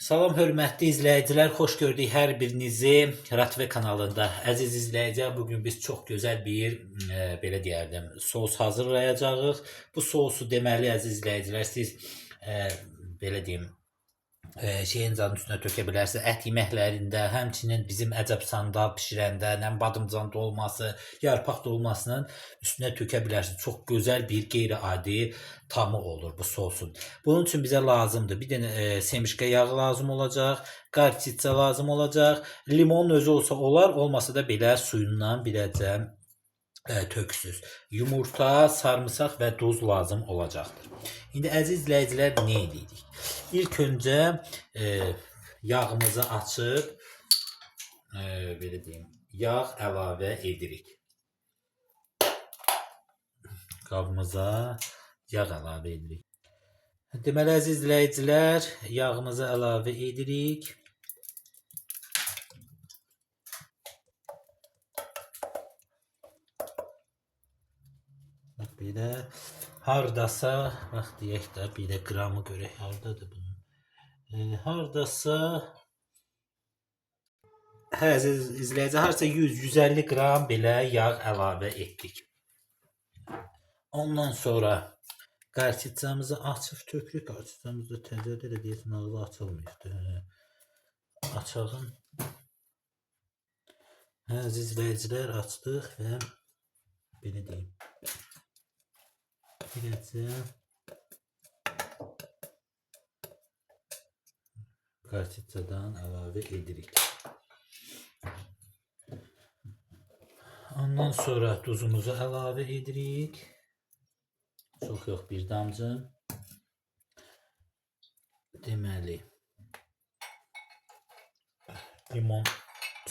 Salam hörmətli izləyicilər, xoş gördük hər birinizi RTV kanalında. Əziz izləyicilər, bugün biz çox gözəl bir belə deyərdim, sos hazırlayacağıq. Bu sosu deməli əziz izləyicilər, siz belə deyim, şeyin canın üstünə tökə bilərsiniz. Ət yeməklərində, həmçinin bizim əcəb sandal bişirəndə, badımcan dolması, yarpaq dolmasının üstünə tökə bilərsiniz. Çox gözəl bir qeyri-adi tamı olur bu sosun. Bunun üçün bizə lazımdır. Bir dənə semişka yağı lazım olacaq, qarçitsa lazım olacaq, limonun özü olsa olar, olmasa da belə suyundan biləcəm töksüz. Yumurta, sarımsaq və duz lazım olacaqdır. İndi əziz izləyicilər, nə edirik? İlk öncə yağımızı açıb belə deyim, yağ əlavə edirik. Qabımıza yağ əlavə edirik. Deməli əziz izləyicilər, yağımızı əlavə edirik. Belə hardasa, bax deyək də, bir də qramı görək, hardadır bunun? Hardasa, əziz izləyicilər, harasa 100-150 qram belə yağ əlavə etdik. Ondan sonra qarçitsamızı açıb tökürük. Qarçitsamız da təzədə də deyəsən ağzı açılmıydı. Açağın. Əziz izləyicilər, açdıq və belə deyim, birəcə qarçitsadan əlavə edirik. Ondan sonra duzumuzu əlavə edirik. Çox yox, bir damcı. Deməli, limon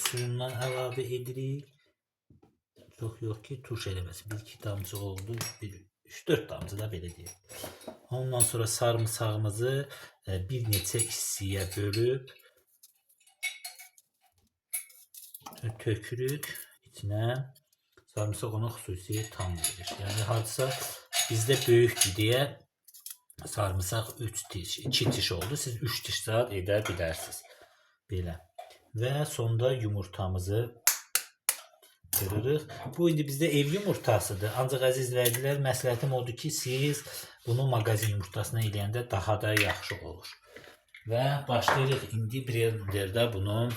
suyundan əlavə edirik. Çox yox ki, turş eləməsin. 1-2 damcı oldu. 3-4 damcı da belə deyək. Ondan sonra sarımsağımızı bir neçə hissəyə bölüb tökürük içinə. Sarımsaq ona xüsusi tam verir. Yəni hardasa bizdə böyükdür deyə sarımsaq 2 tiş oldu. Siz 3 tiş zat edə bilərsiniz. Belə. Və sonda yumurtamızı qırırıq. Bu indi bizdə ev yumurtasıdır. Ancaq əziz izləyicilər, məsləhətim odur ki, siz bunu mağazin yumurtasına eləyəndə daha da yaxşı olur. Və başlayırıq indi blenderdə bunu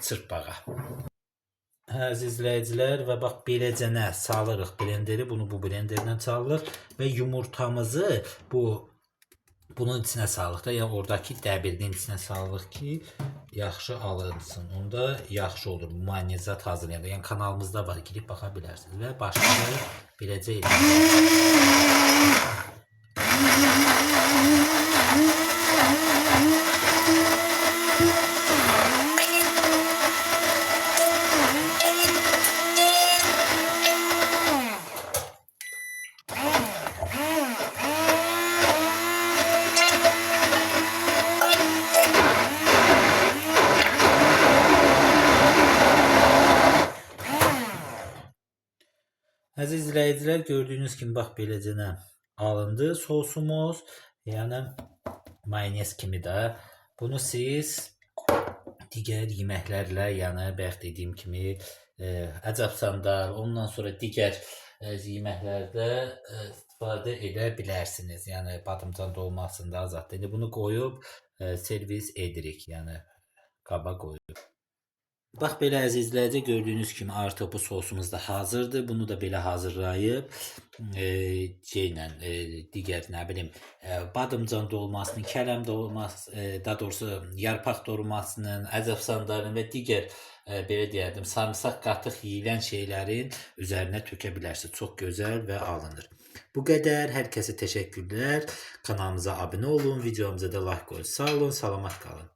çırpmağa. Əziz izləyicilər, və bax beləcənə salırıq blenderi, bunu bu blenderdən çalırıq və yumurtamızı bunun içinə salırıq da, yəni oradakı dəbirin içinə salırıq ki, yaxşı alınsın. Onda yaxşı olur bu mayonezat hazırlayanda. Yəni kanalımızda var, girib baxa bilərsiniz və başlayırıq beləcə edirik. Əziz izləyicilər, gördüyünüz kimi bax beləcənə alındı sosumuz. Yəni mayonez kimi də. Bunu siz digər yeməklərlə, yəni bayaq dediyim kimi əcəb sandal, ondan sonra digər yeməklərdə istifadə edə bilərsiniz. Yəni badımcan dolmasında azad. İndi bunu qoyub servis edirik. Yəni qaba qoyub. Bax belə əziz izləyicilər, gördüyünüz kimi artıq bu sosumuz da hazırdır. Bunu da belə hazırlayıb digər nə bilim badımcan dolmasının, kələm dolması, daha doğrusu yarpaq dolmasının, əcəb sandalının və digər belə deyərdim, sarımsaq qatıq yeyilən şeylərin üzərinə tökə bilərsiniz. Çox gözəl və alınır. Bu qədər. Hər kəsə təşəkkürlər. Kanalımıza abunə olun, videomuza da like qoyun. Sağ olun, salamat qalın.